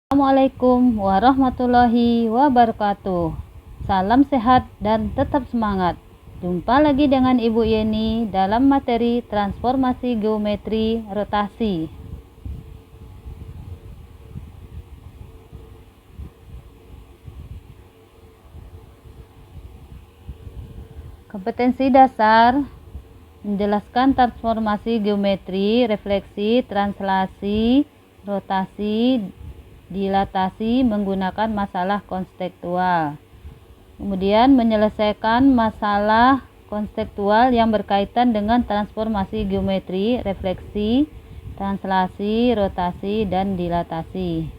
Assalamualaikum warahmatullahi wabarakatuh. Salam sehat dan tetap semangat. Jumpa lagi dengan Ibu Yeni dalam materi transformasi geometri rotasi. Kompetensi dasar menjelaskan transformasi geometri, refleksi, translasi, rotasi, dilatasi menggunakan masalah konseptual. Kemudian menyelesaikan masalah konseptual yang berkaitan dengan transformasi geometri, refleksi, translasi, rotasi, dan dilatasi.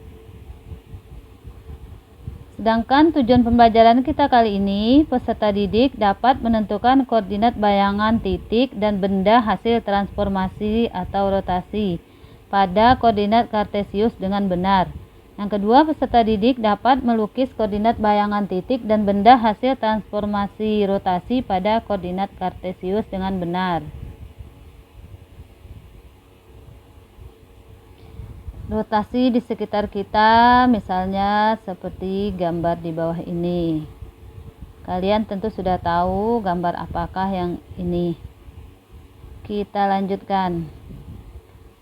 Sedangkan tujuan pembelajaran kita kali ini, peserta didik dapat menentukan koordinat bayangan titik dan benda hasil transformasi atau rotasi pada koordinat kartesius dengan benar. Yang kedua, peserta didik dapat melukis koordinat bayangan titik dan benda hasil transformasi rotasi pada koordinat kartesius dengan benar. Rotasi di sekitar kita, misalnya seperti gambar di bawah ini. Kalian tentu sudah tahu gambar apakah yang ini. Kita lanjutkan.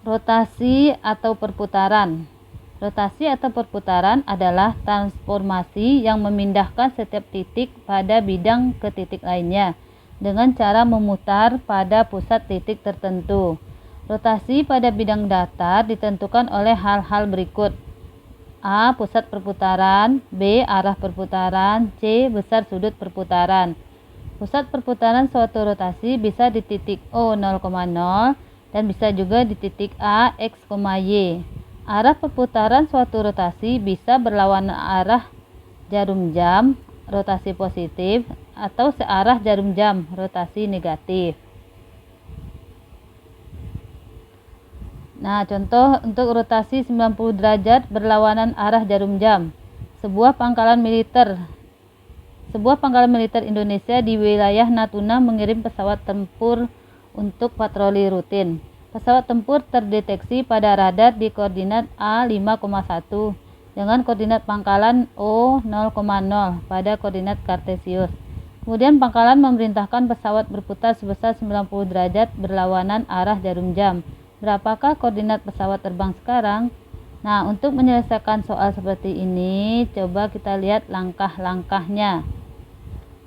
Rotasi atau perputaran. Rotasi atau perputaran adalah transformasi yang memindahkan setiap titik pada bidang ke titik lainnya dengan cara memutar pada pusat titik tertentu. Rotasi pada bidang datar ditentukan oleh hal-hal berikut. A. Pusat perputaran. B. Arah perputaran. C. Besar sudut perputaran. Pusat perputaran suatu rotasi bisa di titik O 0,0 dan bisa juga di titik A, X, Y. Arah perputaran suatu rotasi bisa berlawanan arah jarum jam, rotasi positif, atau searah jarum jam, rotasi negatif. Nah, contoh untuk rotasi 90 derajat berlawanan arah jarum jam. Sebuah pangkalan militer Indonesia di wilayah Natuna mengirim pesawat tempur untuk patroli rutin. Pesawat tempur terdeteksi pada radar di koordinat A 5,1 dengan koordinat pangkalan O 0,0 pada koordinat kartesius. Kemudian pangkalan memerintahkan pesawat berputar sebesar 90 derajat berlawanan arah jarum jam. Berapakah koordinat pesawat terbang sekarang? Nah, untuk menyelesaikan soal seperti ini, coba kita lihat langkah-langkahnya.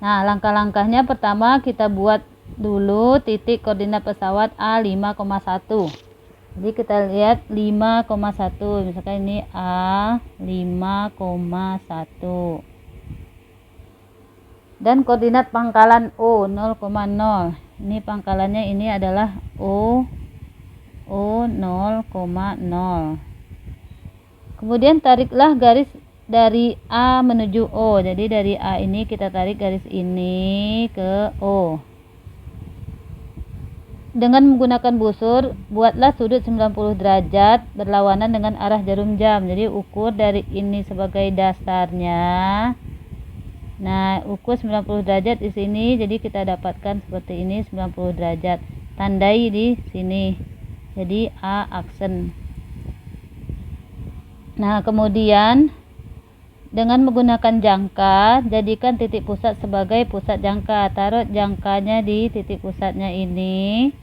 Nah, langkah-langkahnya pertama kita buat dulu titik koordinat pesawat A 5,1. Jadi kita lihat 5,1. Misalkan ini A 5,1. Dan koordinat pangkalan O 0,0. Ini pangkalannya ini adalah O 0,0. Kemudian tariklah garis dari A menuju O. Jadi dari A ini kita tarik garis ini ke O. Dengan menggunakan busur, buatlah sudut 90 derajat berlawanan dengan arah jarum jam. Jadi ukur dari ini sebagai dasarnya. Nah, ukur 90 derajat di sini. Jadi kita dapatkan seperti ini 90 derajat. Tandai di sini. Jadi A aksen. Nah, kemudian dengan menggunakan jangka, jadikan titik pusat sebagai pusat jangka. Taruh jangkanya di titik pusatnya ini.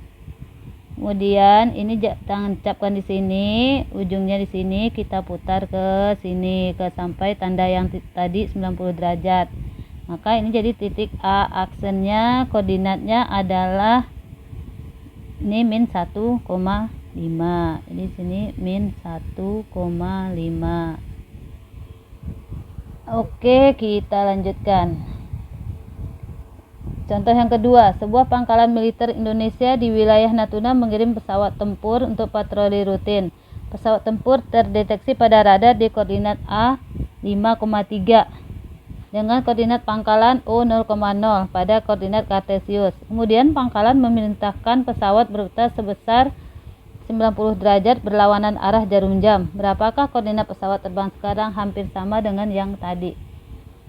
Kemudian ini tancapkan di sini, ujungnya di sini, kita putar ke sini sampai tanda yang tadi 90 derajat. Maka ini jadi titik A aksennya, koordinatnya adalah ini min 1,5. Jadi sini min 1,5. Oke, kita lanjutkan. Contoh yang kedua, sebuah pangkalan militer Indonesia di wilayah Natuna mengirim pesawat tempur untuk patroli rutin. Pesawat tempur terdeteksi pada radar di koordinat A 5,3 dengan koordinat pangkalan O 0,0 pada koordinat kartesius. Kemudian pangkalan memerintahkan pesawat berputar sebesar 90 derajat berlawanan arah jarum jam. Berapakah koordinat pesawat terbang sekarang? Hampir sama dengan yang tadi.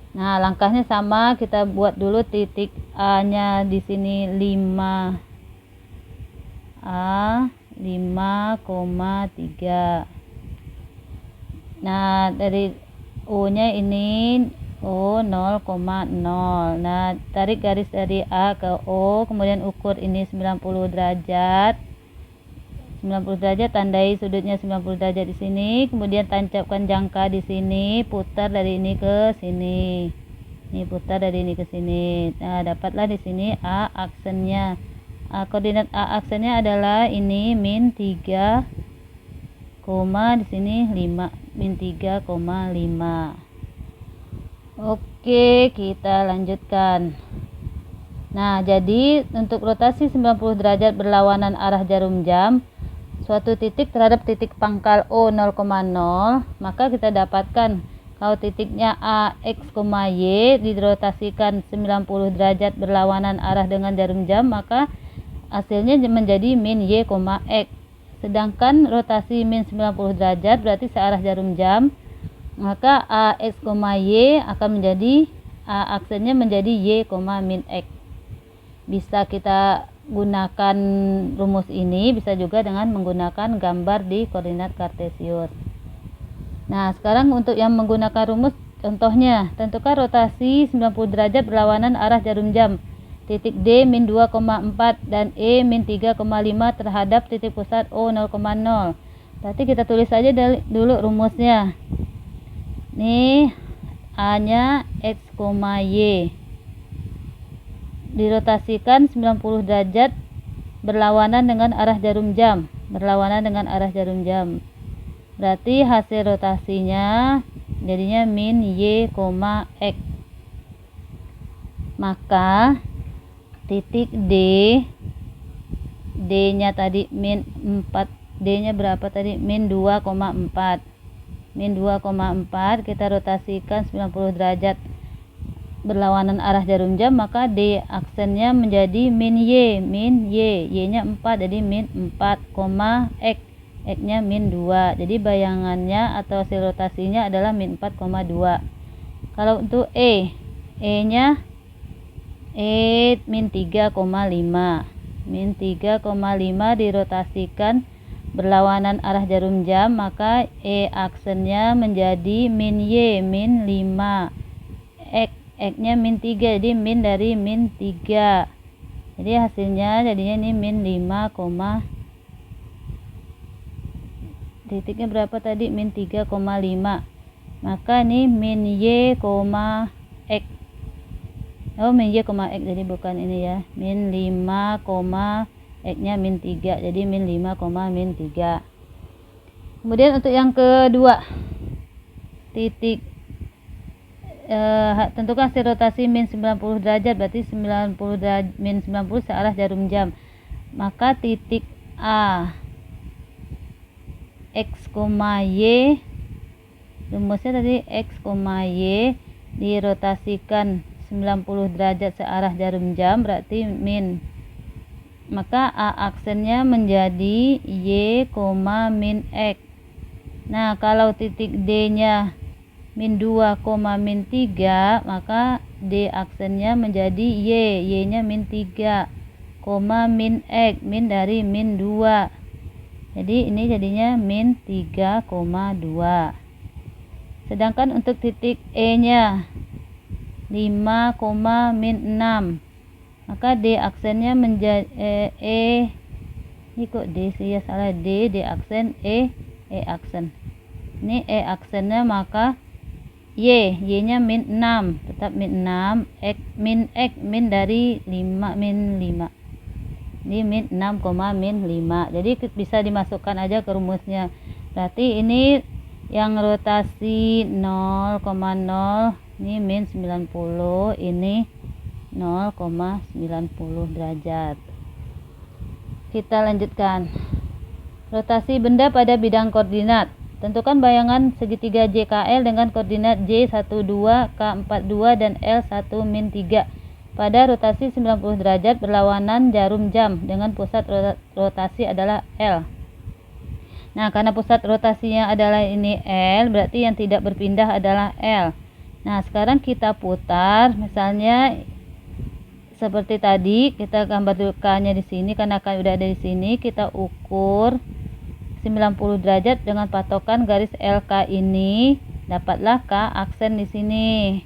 Nah, langkahnya sama, kita buat dulu titik A-nya di sini 5A 5,3. Nah, dari O-nya ini O 0,0. Nah, tarik garis dari A ke O, kemudian ukur ini 90 derajat. 90 derajat, tandai sudutnya 90 derajat di sini, kemudian tancapkan jangka di sini, putar dari ini ke sini. Ini putar dari ini ke sini. Nah, dapatlah di sini A aksennya. Koordinat A aksennya adalah ini min 3, di sini 5, min 3,5. Oke, kita lanjutkan. Nah, jadi untuk rotasi 90 derajat berlawanan arah jarum jam suatu titik terhadap titik pangkal O 0,0, maka kita dapatkan kalau titiknya A, X, Y dirotasikan 90 derajat berlawanan arah dengan jarum jam, maka hasilnya menjadi min Y, X. Sedangkan rotasi min 90 derajat berarti searah jarum jam, maka A, X, Y akan menjadi A aksennya menjadi Y, min X. Bisa kita gunakan rumus ini, bisa juga dengan menggunakan gambar di koordinat kartesius. Nah, sekarang untuk yang menggunakan rumus, contohnya tentukan rotasi 90 derajat berlawanan arah jarum jam. Titik D min 2,4 dan E min 3,5 terhadap titik pusat O 0,0. Berarti kita tulis saja dulu rumusnya. Nih A-nya X, Y. Dirotasikan 90 derajat berlawanan dengan arah jarum jam. Berarti hasil rotasinya jadinya min Y, X. Maka titik D, D-nya tadi min 4, D-nya berapa tadi? Min 2,4. Min 2,4 kita rotasikan 90 derajat berlawanan arah jarum jam, maka D aksennya menjadi min Y, Y-nya 4, jadi min 4, X, X-nya min 2. Jadi bayangannya atau hasil rotasinya adalah min 4,2. Kalau untuk E-nya min 3,5. Min 3,5 dirotasikan berlawanan arah jarum jam, maka E aksennya menjadi min Y, min 5. X-nya min 3, jadi min dari min 3. Jadi hasilnya jadinya ini min 5, titiknya berapa tadi? Min 3,5. Maka ini min Y, X. Oh, min Y, X, jadi bukan ini ya. Min 5, X-nya min 3, jadi min 5, min 3. Kemudian untuk yang kedua, titik tentukan hasil rotasi min 90 derajat, berarti min 90 searah jarum jam. Maka titik A, X, Y, rumusnya tadi X, Y dirotasikan 90 derajat searah jarum jam, berarti min. Maka A aksennya menjadi Y, min X. Nah, kalau titik D-nya min 2, min 3, maka D aksennya menjadi Y, Y-nya min 3, min X, min dari min 2. Jadi ini jadinya min 3,2. Sedangkan untuk titik E-nya 5, min 6, maka D aksennya menjadi ini kok D sih ya, salah. D aksen, E aksen. Ini E aksennya, maka Y-nya min 6, tetap min 6, X, min dari 5, min 5. Ini min 6, min 5. Jadi bisa dimasukkan aja ke rumusnya. Berarti ini yang rotasi 0,0, ini min 90, ini 0,90 derajat. Kita lanjutkan. Rotasi benda pada bidang koordinat. Tentukan bayangan segitiga JKL dengan koordinat J12, K42 dan L1 min 3 pada rotasi 90 derajat berlawanan jarum jam dengan pusat rotasi adalah L. Nah, karena pusat rotasinya adalah ini L, berarti yang tidak berpindah adalah L. Nah, sekarang kita putar, misalnya seperti tadi, kita gambar K-nya di sini, karena K udah ada di sini, kita ukur 90 derajat dengan patokan garis LK ini, dapatlah K aksen di sini.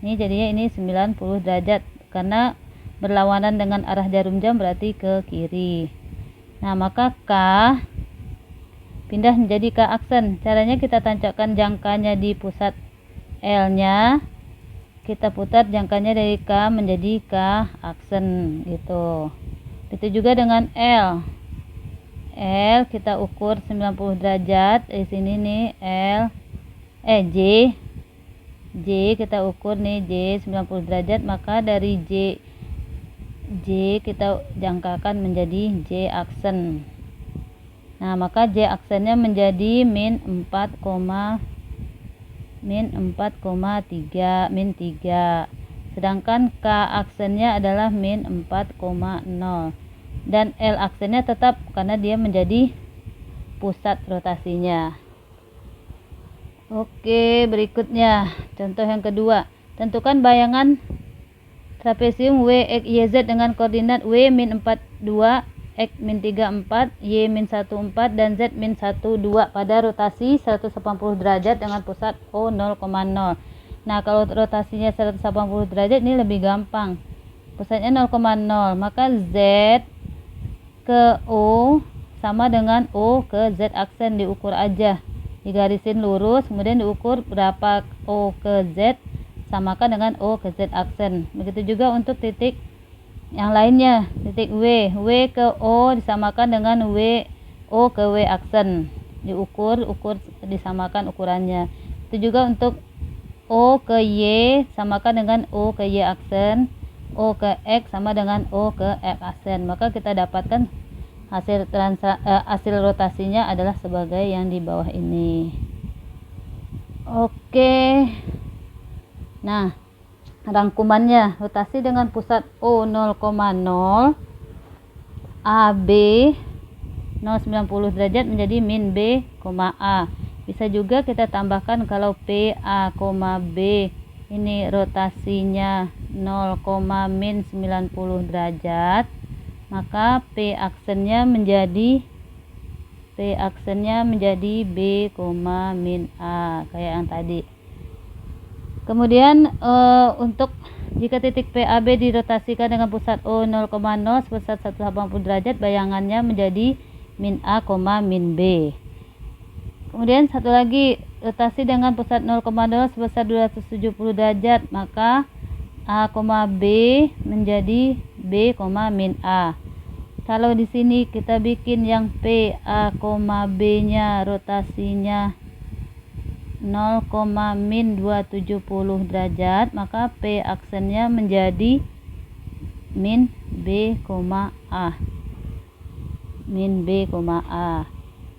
Ini jadinya ini 90 derajat karena berlawanan dengan arah jarum jam, berarti ke kiri. Nah, maka K pindah menjadi K aksen. Caranya kita tancapkan jangkanya di pusat L-nya. Kita putar jangkanya dari K menjadi K aksen gitu. Itu juga dengan L. L kita ukur 90 derajat. Di sini nih J. J kita ukur nih J 90 derajat, maka dari J kita jangkakan menjadi J aksen. Nah, maka J aksennya menjadi min 4,3 min 3. Sedangkan K aksennya adalah min 4,0. Dan L aksennya tetap karena dia menjadi pusat rotasinya. Oke, berikutnya contoh yang kedua. Tentukan bayangan trapesium W, X, Y, Z dengan koordinat W min 42, X min 34, Y min 14, dan Z min 12 pada rotasi 180 derajat dengan pusat O 0,0. Nah, kalau rotasinya 180 derajat ini lebih gampang. Pusatnya 0,0, maka Z ke O sama dengan O ke Z aksen, diukur aja. Digarisin lurus, kemudian diukur berapa O ke Z, samakan dengan O ke Z aksen. Begitu juga untuk titik yang lainnya, titik W ke O disamakan dengan O ke W aksen, diukur disamakan ukurannya. Itu juga untuk O ke Y samakan dengan O ke Y aksen, O ke X sama dengan O ke F aksen. Maka kita dapatkan hasil rotasinya adalah sebagai yang di bawah ini. Oke. Nah, rangkumannya, rotasi dengan pusat O 0,0, AB 0,90 derajat menjadi min B, A. Bisa juga kita tambahkan kalau PA, B ini rotasinya 0,-90 derajat, maka P aksennya menjadi B, min A kayak yang tadi. Kemudian untuk jika titik PAB dirotasikan dengan pusat O 0,0 sebesar 180 derajat, bayangannya menjadi min A, min B. Kemudian satu lagi, rotasi dengan pusat 0,0 sebesar 270 derajat, maka A, B menjadi B, min A. Kalau di sini kita bikin yang PA, B nya rotasinya 0,-270 derajat, maka P aksennya menjadi min B, A. Min B, A.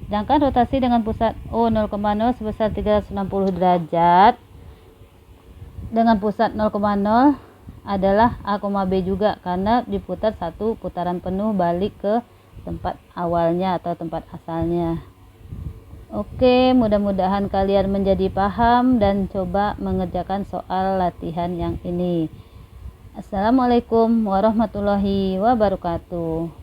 Sedangkan rotasi dengan pusat O 0,0 sebesar 360 derajat dengan pusat 0,0 adalah A, B juga, karena diputar satu putaran penuh balik ke tempat awalnya atau tempat asalnya. Oke, mudah-mudahan kalian menjadi paham dan coba mengerjakan soal latihan yang ini. Assalamualaikum warahmatullahi wabarakatuh.